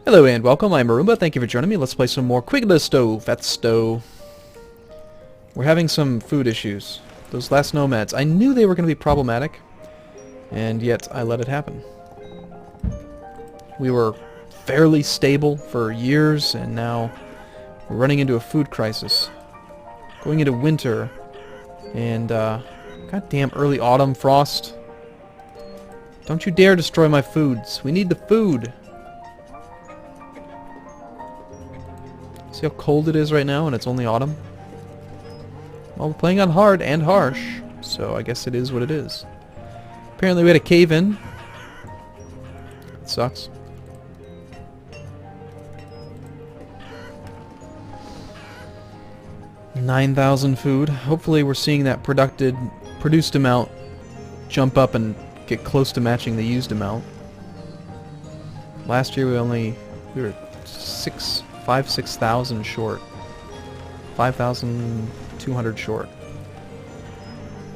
Hello and welcome, I'm Arumba, thank you for joining me. Let's play some more Quick the Stove. That's Stove. We're having some food issues. Those last nomads, I knew they were going to be problematic, and yet I let it happen. We were fairly stable for years, and now we're running into a food crisis. Going into winter, and goddamn early autumn frost. Don't you dare destroy my foods. We need the food. See how cold it is right now and it's only autumn? Well, we're playing on hard and harsh, so I guess it is what it is. Apparently we had a cave-in. It sucks. $9,000 food. Hopefully we're seeing that produced amount jump up and get close to matching the used amount. Last year we were 6,000 short. 5,200 short.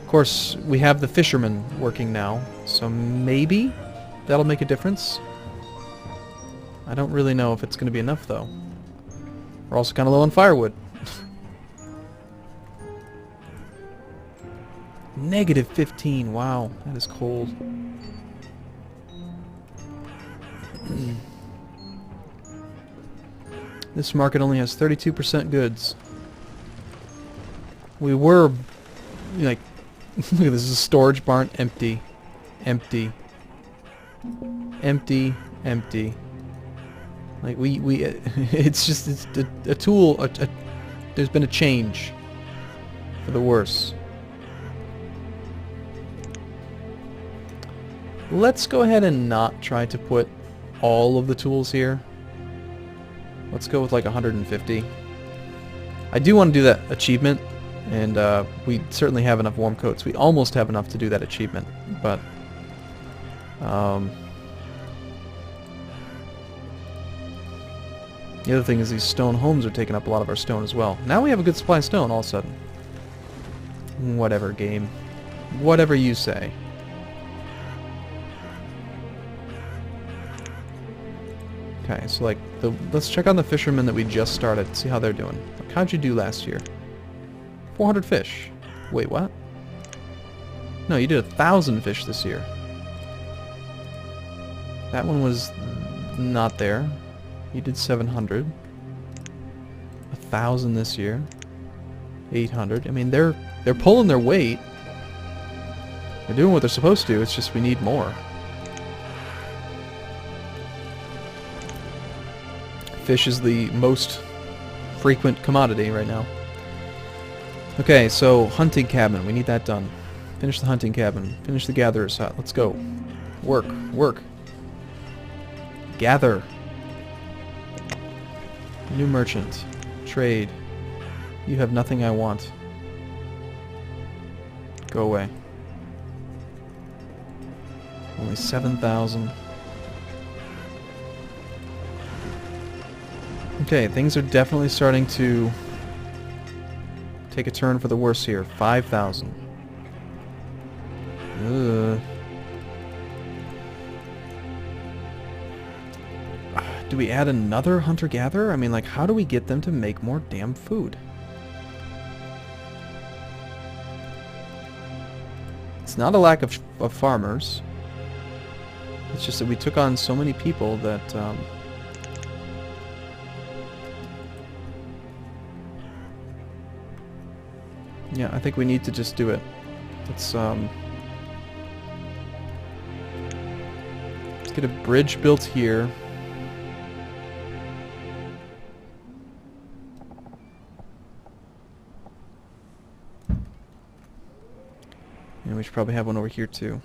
Of course, we have the fishermen working now, so maybe that'll make a difference. I don't really know if it's going to be enough, though. We're also kind of low on firewood. -15, wow, that is cold. This market only has 32% goods. We were, like, look at this, is a storage barn, empty. Empty. Empty, empty. Like, it's just, it's a tool, there's been a change for the worse. Let's go ahead and not try to put all of the tools here. Let's go with like 150. I do want to do that achievement, and we certainly have enough warm coats. We almost have enough to do that achievement, but the other thing is these stone homes are taking up a lot of our stone as well. Now we have a good supply of stone all of a sudden. Whatever, game. Whatever you say. Okay, so like, let's check on the fishermen that we just started, see how they're doing. Like, how'd you do last year? 400 fish. Wait, what? No, you did 1,000 fish this year. That one was not there. You did 700. 1,000 this year. 800. I mean, they're pulling their weight. They're doing what they're supposed to. It's just we need more. Fish is the most frequent commodity right now. Okay, so hunting cabin. We need that done. Finish the hunting cabin. Finish the gatherer's hut. Let's go. Work. Work. Gather. New merchant. Trade. You have nothing I want. Go away. Only 7,000. Okay, things are definitely starting to take a turn for the worse here. 5,000. Do we add another hunter-gatherer? I mean, like, how do we get them to make more damn food? It's not a lack of farmers. It's just that we took on so many people that, yeah, I think we need to just do it. Let's get a bridge built here. And we should probably have one over here too.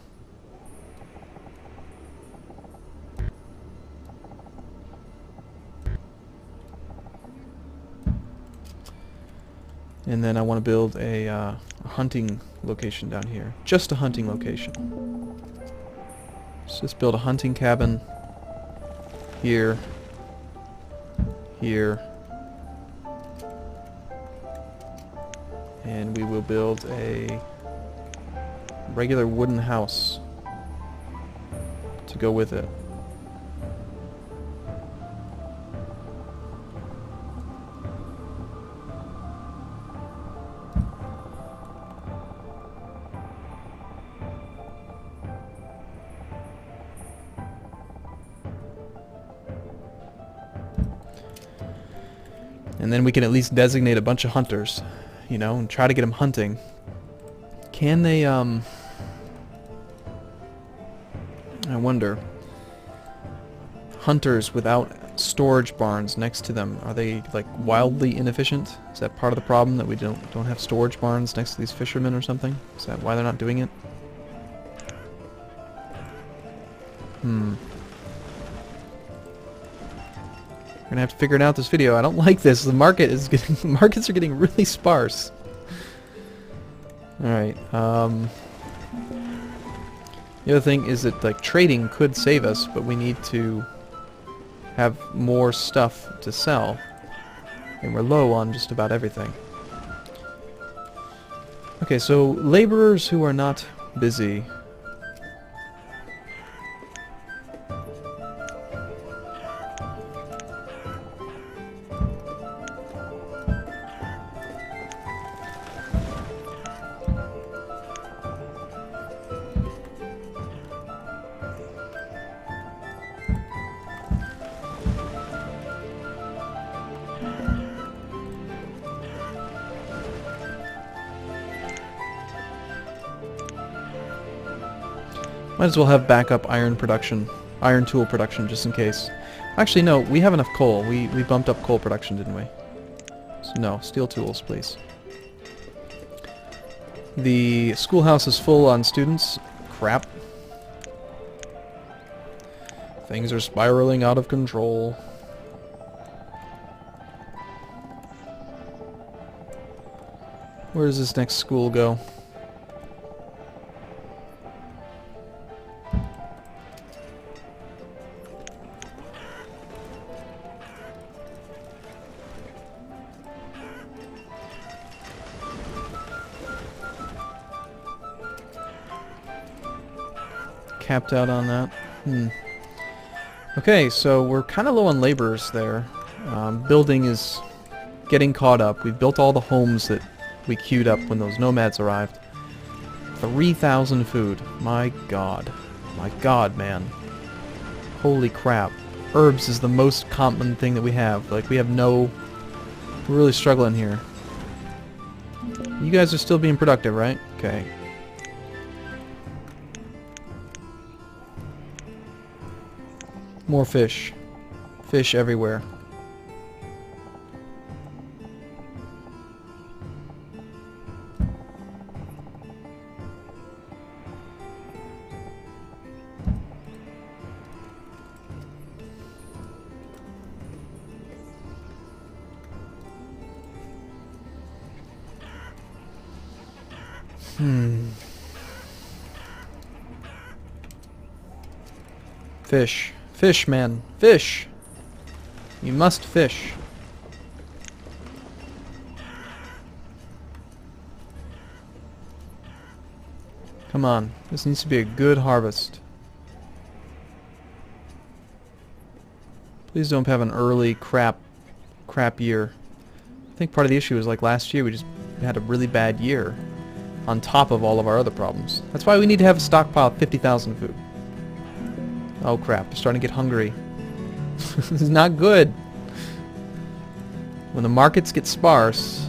And then I want to build a hunting location down here. Just a hunting location. Let's just build a hunting cabin here, here, and we will build a regular wooden house to go with it. And then we can at least designate a bunch of hunters, you know, and try to get them hunting. Can they, I wonder. Hunters without storage barns next to them, are they, like, wildly inefficient? Is that part of the problem, that we don't have storage barns next to these fishermen or something? Is that why they're not doing it? We're gonna have to figure it out this video. I don't like this. The markets are getting really sparse. Alright, the other thing is that, like, trading could save us, but we need to have more stuff to sell. And we're low on just about everything. Okay, so laborers who are not busy. Might as well have backup iron production, iron tool production, just in case. Actually, no, we have enough coal. We bumped up coal production, didn't we? So no, steel tools, please. The schoolhouse is full on students. Crap. Things are spiraling out of control. Where does this next school go? Capped out on that. Okay, so we're kind of low on laborers there. Building is getting caught up. We've built all the homes that we queued up when those nomads arrived. 3,000 food. My god. My god, man. Holy crap. Herbs is the most common thing that we have. Like, we have no... We're really struggling here. You guys are still being productive, right? Okay. More fish. Fish everywhere. Fish. Fish, man. Fish! You must fish. Come on. This needs to be a good harvest. Please don't have an early crap year. I think part of the issue is, like, last year we just had a really bad year on top of all of our other problems. That's why we need to have a stockpile of 50,000 food. Oh crap, they're starting to get hungry. This is not good. When the markets get sparse,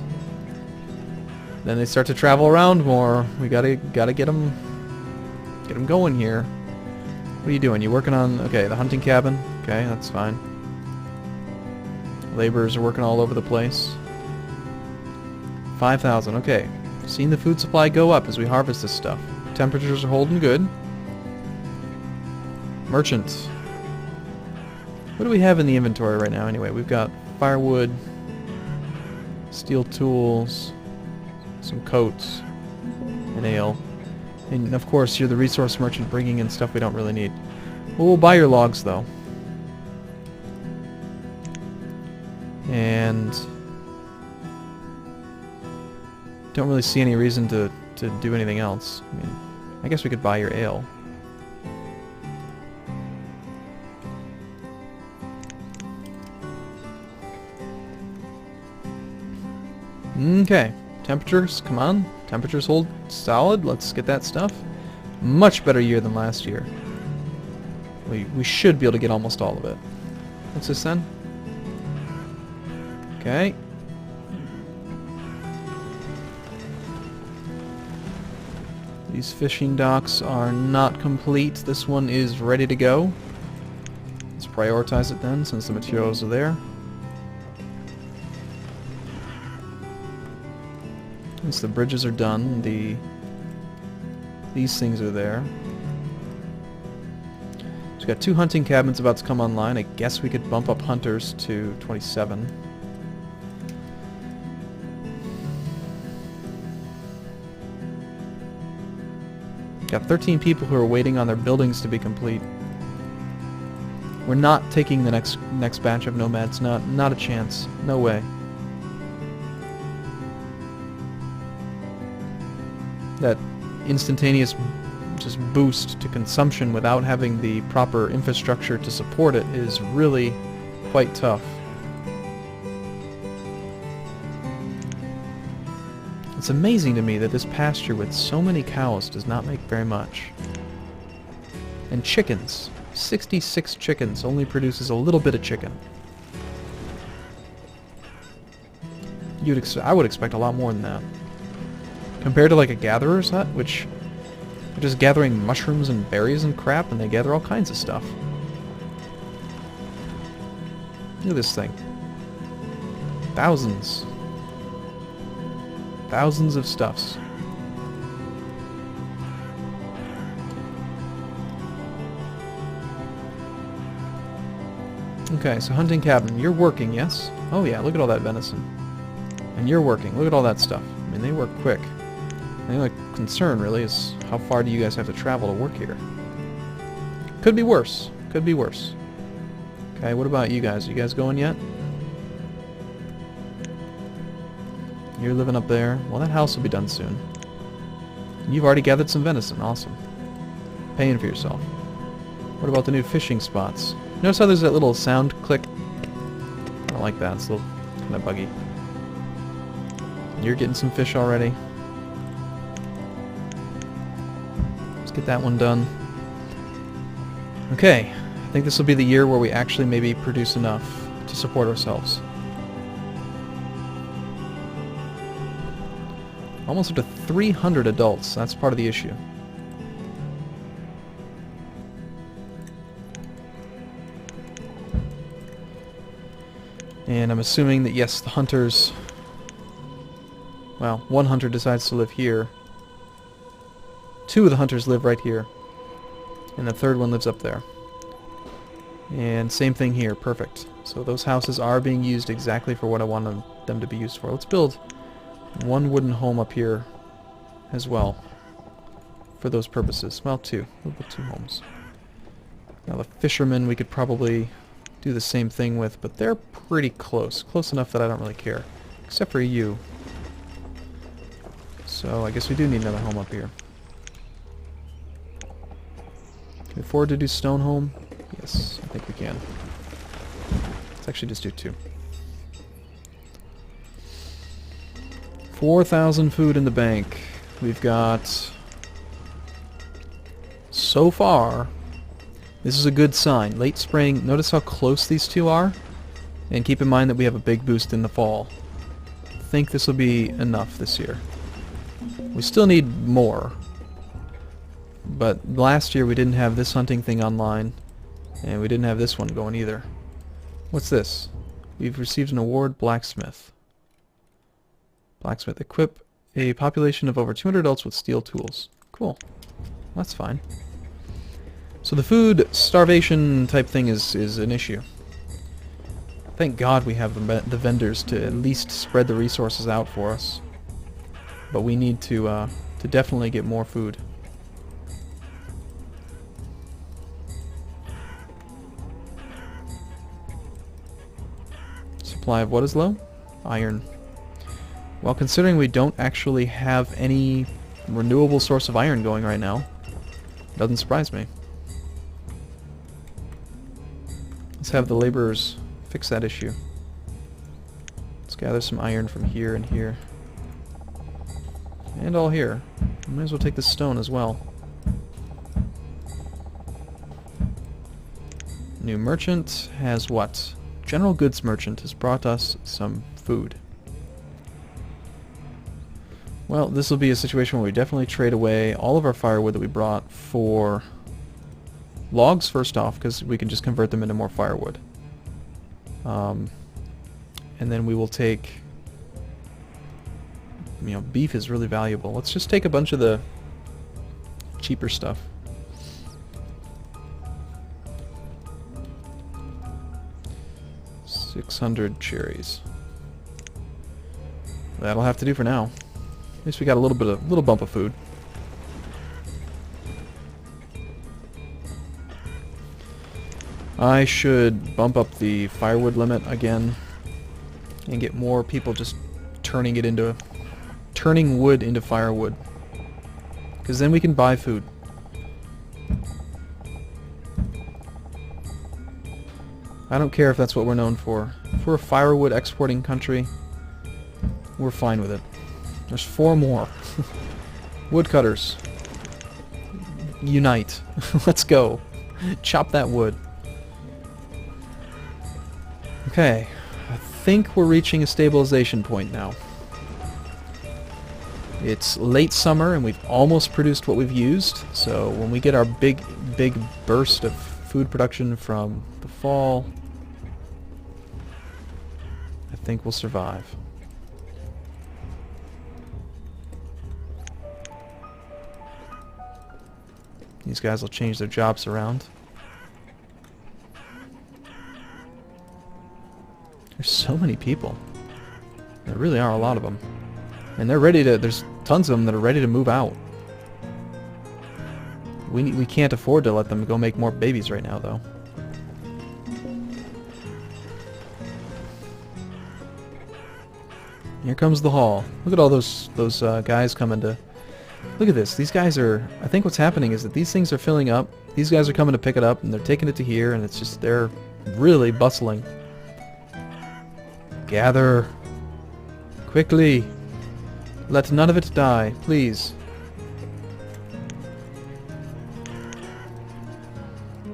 then they start to travel around more. We gotta get them going here. What are you doing? You working on, okay, the hunting cabin? Okay, that's fine. Laborers are working all over the place. 5,000, okay. Seeing the food supply go up as we harvest this stuff. Temperatures are holding good. Merchant. What do we have in the inventory right now anyway? We've got firewood, steel tools, some coats, and ale. And of course you're the resource merchant bringing in stuff we don't really need. Well, we'll buy your logs though. And don't really see any reason to do anything else. I mean, I guess we could buy your ale. Okay, temperatures, come on. Temperatures hold solid. Let's get that stuff. Much better year than last year. We should be able to get almost all of it. What's this then? Okay. These fishing docks are not complete. This one is ready to go. Let's prioritize it then, since the materials are there. At least the bridges are done. These things are there. So we've got 2 hunting cabins about to come online. I guess we could bump up hunters to 27. Got 13 people who are waiting on their buildings to be complete. We're not taking the next batch of nomads. Not a chance. No way. That instantaneous just boost to consumption without having the proper infrastructure to support it is really quite tough. It's amazing to me that this pasture with so many cows does not make very much. And chickens. 66 chickens only produces a little bit of chicken. I would expect a lot more than that. Compared to like a gatherer's hut, which are just gathering mushrooms and berries and crap, and they gather all kinds of stuff. Look at this thing. Thousands. Thousands of stuffs. Okay, so hunting cabin. You're working, yes? Oh yeah, look at all that venison. And you're working. Look at all that stuff. I mean, they work quick. The only concern, really, is how far do you guys have to travel to work here? Could be worse. Could be worse. Okay, what about you guys? You guys going yet? You're living up there. Well, that house will be done soon. You've already gathered some venison. Awesome. Paying for yourself. What about the new fishing spots? Notice how there's that little sound click? I don't like that. It's a little kind of buggy. You're getting some fish already. Let's get that one done. Okay. I think this will be the year where we actually maybe produce enough to support ourselves. Almost up to 300 adults. That's part of the issue. And I'm assuming that, yes, the hunters... Well, one hunter decides to live here. 2 of the hunters live right here. And the 3rd one lives up there. And same thing here. Perfect. So those houses are being used exactly for what I wanted them to be used for. Let's build 1 wooden home up here as well for those purposes. Well, 2. We'll build 2 homes. Now the fishermen we could probably do the same thing with, but they're pretty close. Close enough that I don't really care. Except for you. So I guess we do need another home up here. Can we afford to do stone home? Yes, I think we can. Let's actually just do 2. 4,000 food in the bank. We've got... So far, this is a good sign. Late spring, notice how close these 2 are? And keep in mind that we have a big boost in the fall. I think this will be enough this year. We still need more. But last year we didn't have this hunting thing online. And we didn't have this one going either. What's this? We've received an award, Blacksmith. Blacksmith. Equip a population of over 200 adults with steel tools. Cool. That's fine. So the food starvation type thing is an issue. Thank God we have the vendors to at least spread the resources out for us. But we need to definitely get more food. Supply of what is low? Iron. Well, considering we don't actually have any renewable source of iron going right now, doesn't surprise me. Let's have the laborers fix that issue. Let's gather some iron from here and here. And all here. Might as well take the stone as well. New merchant has what? general goods merchant has brought us some food. Well, this will be a situation where we definitely trade away all of our firewood that we brought for logs first off, because we can just convert them into more firewood. And then we will take, you know, beef is really valuable. Let's just take a bunch of the cheaper stuff. $600 cherries. That'll have to do for now. At least we got a little bump of food. I should bump up the firewood limit again and get more people just turning wood into firewood. Because then we can buy food. I don't care if that's what we're known for. If we're a firewood exporting country, we're fine with it. There's 4 more. Woodcutters. Unite. Let's go. Chop that wood. Okay. I think we're reaching a stabilization point now. It's late summer and we've almost produced what we've used. So when we get our big burst of food production from the fall, I think we'll survive. These guys will change their jobs around. There's so many people. There really are a lot of them. And they're ready to, there's tons of them that are ready to move out. We can't afford to let them go make more babies right now, though. Here comes the haul. Look at all those guys coming to... Look at this. These guys are... I think what's happening is that these things are filling up. These guys are coming to pick it up, and they're taking it to here, and it's just... They're really bustling. Gather. Quickly. Let none of it die, please.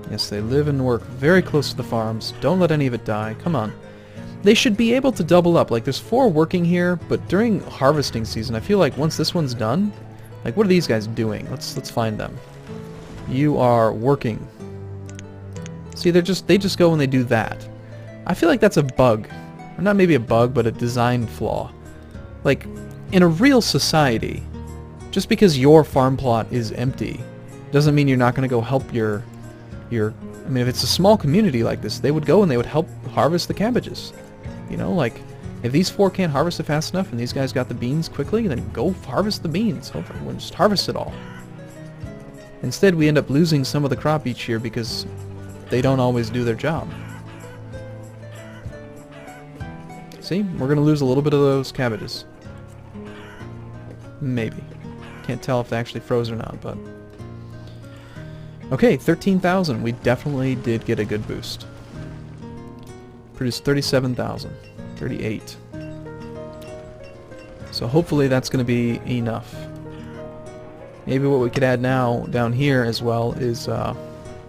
Yes, they live and work very close to the farms. Don't let any of it die. Come on. They should be able to double up. Like, there's 4 working here, but during harvesting season, I feel like once this one's done... Like, what are these guys doing? Let's find them. You are working. See, they just go and they do that. I feel like that's a bug. Or not maybe a bug, but a design flaw. Like, in a real society, just because your farm plot is empty doesn't mean you're not going to go help your... I mean, if it's a small community like this, they would go and they would help harvest the cabbages. You know, like, if these 4 can't harvest it fast enough and these guys got the beans quickly, then go harvest the beans. Hopefully, we'll just harvest it all. Instead, we end up losing some of the crop each year because they don't always do their job. See? We're going to lose a little bit of those cabbages. Maybe. Can't tell if they actually froze or not, but... Okay, 13,000. We definitely did get a good boost. Produced 37,000. 38. So hopefully that's going to be enough. Maybe what we could add now down here as well is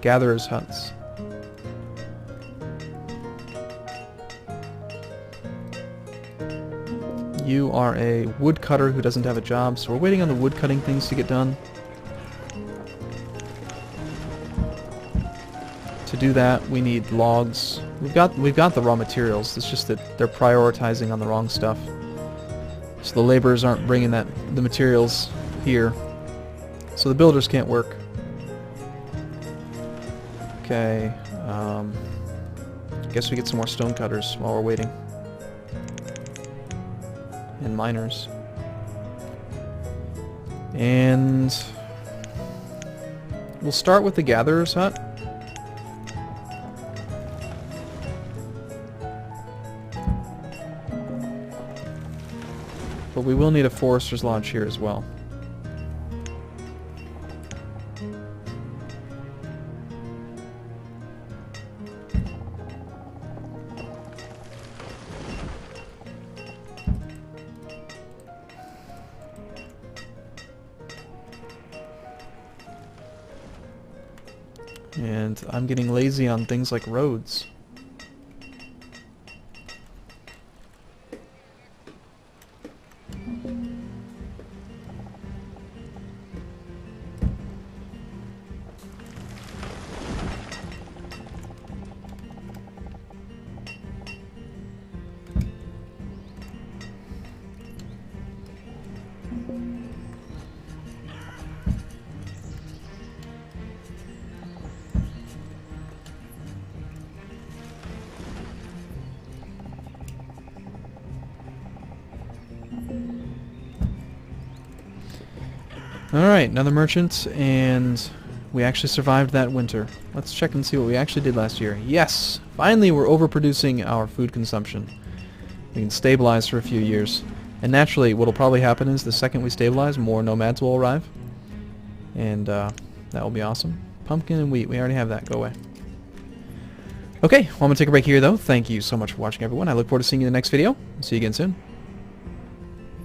gatherers' huts. You are a woodcutter who doesn't have a job, so we're waiting on the woodcutting things to get done. To do that, we need logs. We've got the raw materials. It's just that they're prioritizing on the wrong stuff. So the laborers aren't bringing the materials here. So the builders can't work. Okay. I guess we get some more stone cutters while we're waiting. And miners. And we'll start with the gatherer's hut. But we will need a forester's lodge here as well. And I'm getting lazy on things like roads. Alright, another merchant, and we actually survived that winter. Let's check and see what we actually did last year. Yes! Finally, we're overproducing our food consumption. We can stabilize for a few years. And naturally, what'll probably happen is the second we stabilize, more nomads will arrive. And that will be awesome. Pumpkin and wheat, we already have that. Go away. Okay, well, I'm going to take a break here, though. Thank you so much for watching, everyone. I look forward to seeing you in the next video. See you again soon.